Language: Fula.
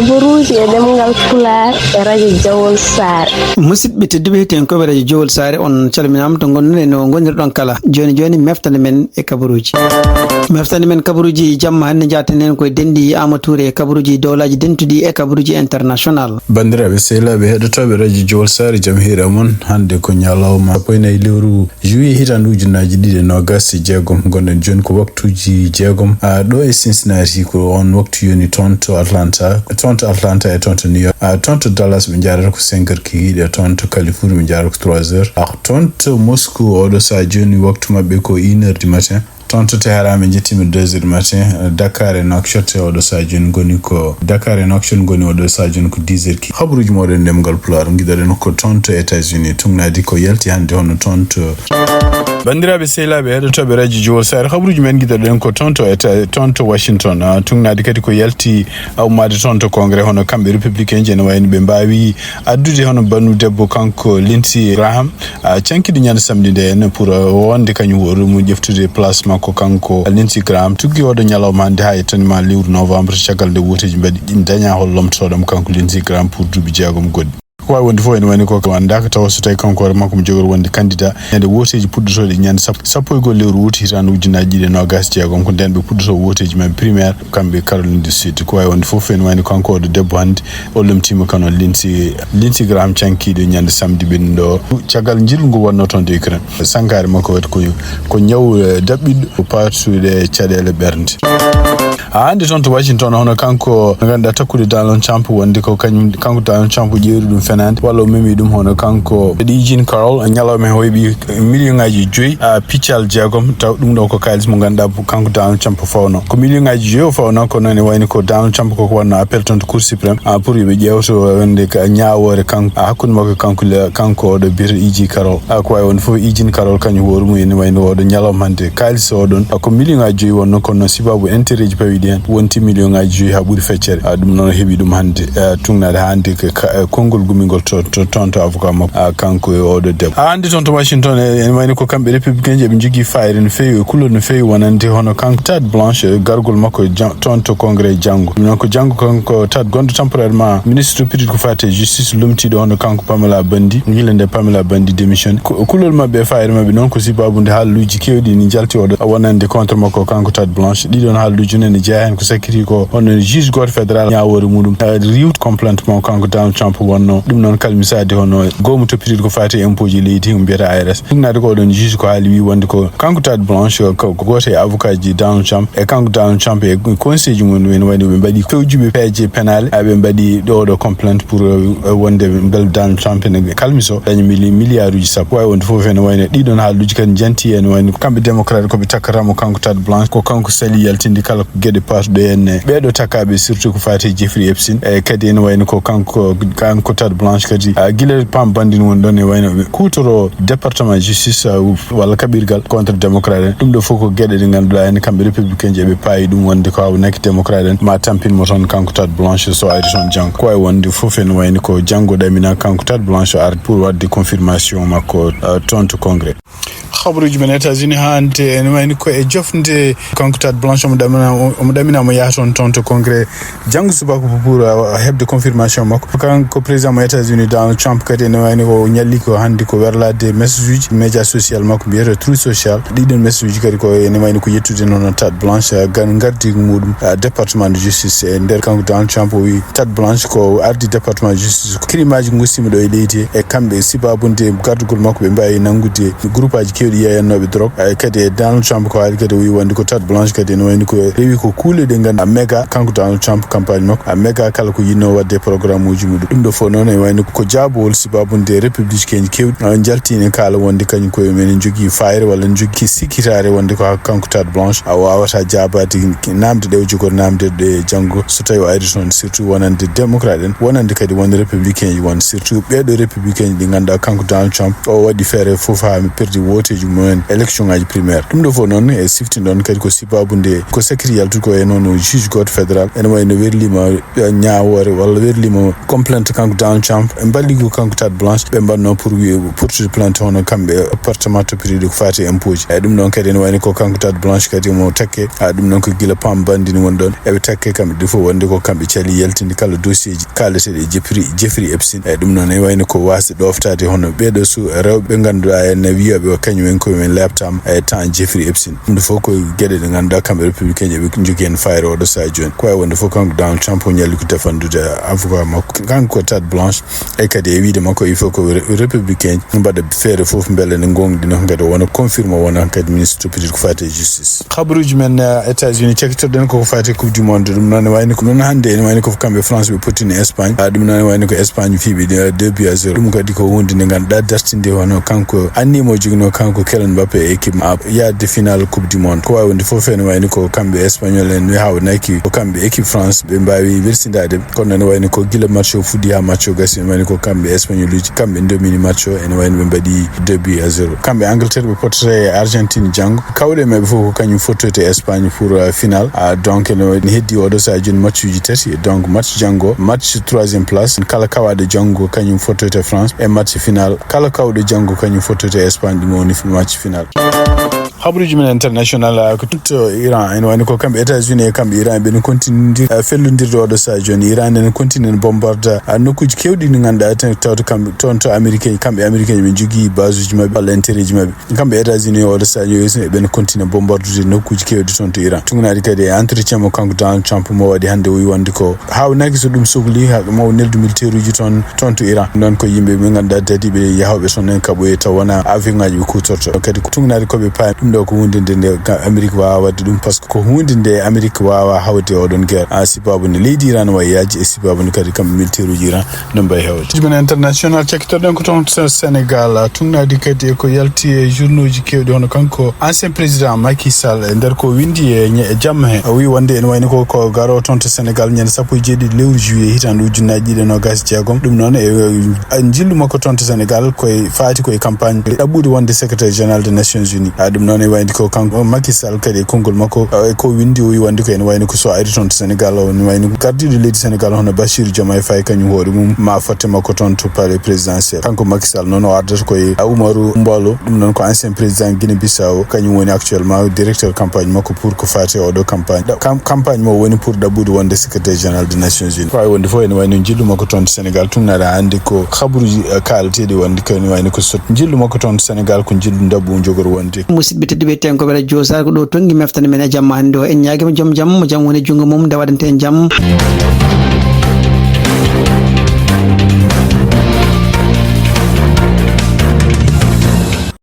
kaburuji e demngal Pulaar e radio Juillet Sare. musidɓe tedduɓe ten ko radio Juillet Sare on calminama to gonɗen no gonirɗon kala joni meftande men e kabaruji jamma hande jaten koye dendi Amatoure e kabaruji dowlaji dentuɗi e kabaruji international. bandiraɓe sehlaɓe heɗotoɓe radio Juillet Sare jaam hiira moon hande ko ñalawma 4 lewru juillet hitande ujunaji 2026 gonɗen joni ko waktuji 6 ɗo e Cincinnati ko on waktu yoni toon to Atlanta e toon to New York toon to Dallas ɓe jarata ko 5h kikiɗe toon to Californie ɓe jarata ko 3h toon to Moscou oɗo sa joni waktu mabɓe ko 1h du matin toon to Tehran ɓe jettima 2h du matin. Dakar e Nouakchott oɗo sa joni goni ko 10h ki habaruji moɗon ndemgal Pulaar giɗoɗen ko toon to États-Unis tungnadi ko yalti hande hono toon to bandiraɓe sehlaɓe heɗotoɓe radio Juillet Sare habaruji men giɗoɗen ko toon to Washington tungnadi kadi ko yalti ummade toon to congrès hono kamɓe républicain je ne wayno ɓe mbawi addude hono bannu debbo kanko Lindsey Graham cankiɗo ñande samedi nde en pour wonde kañum hoore mum ƴeftude place makko kanko Lindsey Graham tugui oɗo ñalawma hande ha yettanima lewru novembre caggal nde woteji mbaɗi daña hol lomtotoɗom kanko Lindsey Graham pour duuɓi 6 goɗɗi ko wawi wonde fof ene wayni ko andaka taw so tawi kanko hoore makko mo jogori wonde candidat ñande woteji puddotoɗe ñande sappo e goho lewru wuti hitande ujunaji 2026 ko nden ɓe puddoto woteji mabɓe primaire kamɓe Caroline du Sud ko wawi wonde fof ene wayni kanko oɗo debbo hande o lomtima kano Lindsey Graham cankiɗo ñande samedi ɓenɗo caggal jilgu wonno toon de Ukraine sankare makko waɗi ko ñaw dabɓiɗo patuɗe caɗele ɓernde hande toon to Washington hono kanko ganduɗa takkude Donald Trump wonde ko kanko Donald Trump ƴeeri ɗum fenande walla o memi ɗum hono kanko Eugene Carroll ñalawma hen hoyɓi million ngaji 5 piccal 6 taw ɗum ɗo ko kalis mo ganduɗa kanko Donald Trump fawno ko million ngaji 2 o fawno ko noon e wayni ko Donald Trump koko wanno appel toon to Cour suprême pour yoɓe ƴewto wonde ñawore kanko hakkude makko kanko oɗo biyete Eugene Carroll ko wawi wonde foof Eugene Carroll kañum hoore mum ene wayno oɗo ñalawma hande kalis oɗon ko million ngaji 2 wonno kono noon sibabu intérêt ji pawiɗi hen wonti million ngaji 2 ha ɓuuri feccere ɗum noon heeɓi ɗum hande tungnade hande konngol gumigol toon to avocat makko kanko e oɗo debbo hande toon to Washington ene wayni ko kamɓe républicain je ɓe jogui fayre no fewi e couleur no fewi wonande hono kanko Tad Blanche gargol makko toon to congrès janggo ɗum noon ko janggo kanko Tad gonɗo temporairement ministre piride ko fate justice lomtiɗo hono kanko Pamela Bondi guilende Pamela Bondi démission couleur mabɓe e fayre mabɓe noon ko sibabude haalluji kewɗi ni jalti oɗo wonande contre makko kanko Tad Blanche ɗiɗon haalluji ne jeeya hen ko sakkiti ko hono juge goto fédéral ñawore muɗum riwt complainte mo kanko Donald Trump wonno ɗum noon kalmisade hono gomu toppitide ko fati impôt ji leydi ɗum mbiyata ARS ɗumnade ko oɗon juge ko haali wi wonde ko kanko Tad Blanche ko goto e avocat ji Donald Trump e kanko Donald Trump e conseil ji mum ene wayno ɓe mbaɗi fewjuɓe peeje pénal ɓe mbaɗi ɗo complainte pour wonde bel Donald Trump ene kalmiso daña milliard uji sappo wawi wonde foof ene wayno ɗiɗon haalluji kadi janti ene wayno kamɓe démocrate koɓe takkatamo kanko Tad Blanche ko kanko sali yaltinde kala ko gueɗe patuɗo henne ɓeɗo takkaɓe surtout ko fati Jeffrey Epstein e kadi ene wayno ko kanko Tad Blanche kadi guila pam bandin woni ɗon e wayno kutoro département justice walla kaɓirgal contre démocrate en ɗum ɗo fof ko gueɗe ɗe ganduɗa hen kamɓe républicain je ɓe paayi ɗum wonde ko hawnaki démocrate en ma tampinmo toon kanko Tad Blanche so ari toon janggo ko wawi wonde fof ene wayni ko janggo ɗamina kanko Tad Blanche o arde pour wadde confirmation makko toon to congrès habaruji men États-Unis hande ene wayni ko e jofnde kanko Tad Blanche omo ɗaminamo yaha toon to congrès janggo subaka pour hebde confirmation makko kanko président mo États-Unis Donald Trump kadi ene wayni ko ñalli ko hande ko werlade message uji média social makko mbiyete truth social ɗiɗon message uji kadi ko ene wayni ko yettude noon Tad Blanche gardigo muɗum département de justice e nder kanko Donald Trump o wi Tad Blanche ko ardi département de justice ko crime aji gostima ɗo e leydi e kamɓe sibabunde gardugol makko ɓe mbawi nangude groupe aji kewɗi yeyannoɓe drogue kadi e Donald Trump ko haali kadi o wi wonde ko Tad Blanche kadi ene wayni ko rewi ko kuule ɗe ganduɗa méga kanko Donald Trump campagne makko méga kala ko yinno wadde programme uji muɗum ɗum ɗo fof noon e wayno ko jaabowol sibabunde républicain ji kewɗi jaltine kala wonde kañum koye men jogui fayre walla jogui sikkitare wonde ko kanko Tad Blanche a wawata jaabade namde ɗe o jogori namde ɗe janggo so tawi o ari toon surtout wonande démocrate en wonande kadi wonde républicain ji won surtout ɓeɗo républicain ji ɗi ganduɗa kanko Donald Trump o waɗi feere foof ha mi perdi woteji ji mumen election ngaji primaire dum do fo non e sifti don kadi ko sibabunde ko secret yaltu ko e non juge god federal en wayno werlima nyaawore walla werlima complaint kanko down champ en balligo kanko tat blanche be banno pour plainte hono kambe appartement to prix de ko fati impose e dum non kadi en wayno ko kanko tat blanche kadi mo takke dum non ko gila pam bandi ni wondon e be takke kambe defo wonde ko kambe cali yeltindi kala dossier ji kala sede Jeffrey Epstein e dum non e wayno ko wasi doftade hono bedo su rewbe ganduda en wiyabe kanyum en ko men laptop e tan Jeffrey Epstein dum fo ko gede de ganda kambe republicain be jogen fire o do sa jon ko wonde fo kanko down champion nyali ko defandude avocat makko kanko tat blanche e kadi e wiide makko il faut ko republicain mbada fere fof mbele ne gongdi no ngado wona confirme wona kadi ministre public ko fati justice khabruji men États-Unis cekitoden ko fati coupe du monde dum non wayni ko non hande en wayni ko kambe France be potini Espagne dum non wayni ko Espagne fibi 2-0 dum kadi ko wondi ne ganda dastinde wono kanko annimo jigno kanko Kylian Mbappé équipe ya de finale coupe du monde ko wonde fof en wayni ko kambe espagnol en haw naki ko kambe équipe France be mbawi versindade kono ne wayni ko gila match o fudi ha match o gasi wayni ko kambe espagnol uji kambe domini match o en wayni be mbadi 2-0 kambe Angleterre be potre Argentine jango kawde mebe fof ko kanyum fotote Espagne pour finale donc en wayni heddi o do sa joni match uji tati donc match jango match 3e place kala kawade jango kanyum fotote France e match final kala kawde jango kanyum fotote Espagne dum woni match final habruji men international ko tutto Iran en wani ko kambe États-Unis kambe Iran be no continue fellundirde o do sa joni Iran en continue bombarda nokkuji kewdi ni ganda tawto kambe tonto américain kambe américain be jogi base mabbe balla intérêt mabbe kambe États-Unis o do sa joni be no continue bombardude nokkuji kewdi tonto Iran tungunadi kadi entretien mo kanko Donald Trump mo wadi hande wi wonde ko hawnaki so dum sogli ha mo neldu militaire uji tonto Iran non ko yimbe be ganda dadi be yahawbe sonnen kabo e tawana avion ngaji be kutorto kadi tungunadi ko be pa do ko hundinde nde Amerique wawa dum parce que ko hundinde Amerique wawa hawde odon guerre sibabu ne leydi Iran wa yaji e sibabu ne kadi kam militaire Iran no bay hawde jibana international cekitoden ko ton Sénégal tunadi kadi ko yalti e journauji kewde hono kanko ancien président Macky Sall nder ko windi e jamme wi wonde en wayni ko garo ton Sénégal nyen sappo jeedi lewru juillet hitandu ujunnaji de no gas jeegom dum non e jillu makko ton Sénégal koy faati koy campagne dabude wonde secrétaire général des Nations Unies dum non e wayni ko kanko Macky Sall kadi kongol makko ko windi wi wonde ko en wayni ko so ari ton Sénégal on wayni gardido leydi Sénégal hono Bassirou Diomaye Faye kanyum hoore mum ma fatte makko ton to palais présidentiel kanko Macky Sall non o ardata koy Oumarou Mbolo dum non ko ancien président Guinée-Bissau kanyum woni actuellement directeur campagne makko pour ko faate o do campagne mo woni pour dabude wonde secrétaire général des Nations Unies fay wonde fo en wayni jillu makko ton Sénégal tumnada andi ko khabruji kaltede wonde ko en wayni ko sot jillu makko ton Sénégal ko jillu dabu jogor wonde musidɓe tedduɓe tenko ɓeɗa josar ko ɗo tongi meftande men e jamma hande o en ñaguima joom jaam mo jaam woni jungo mum nde waɗante en jaam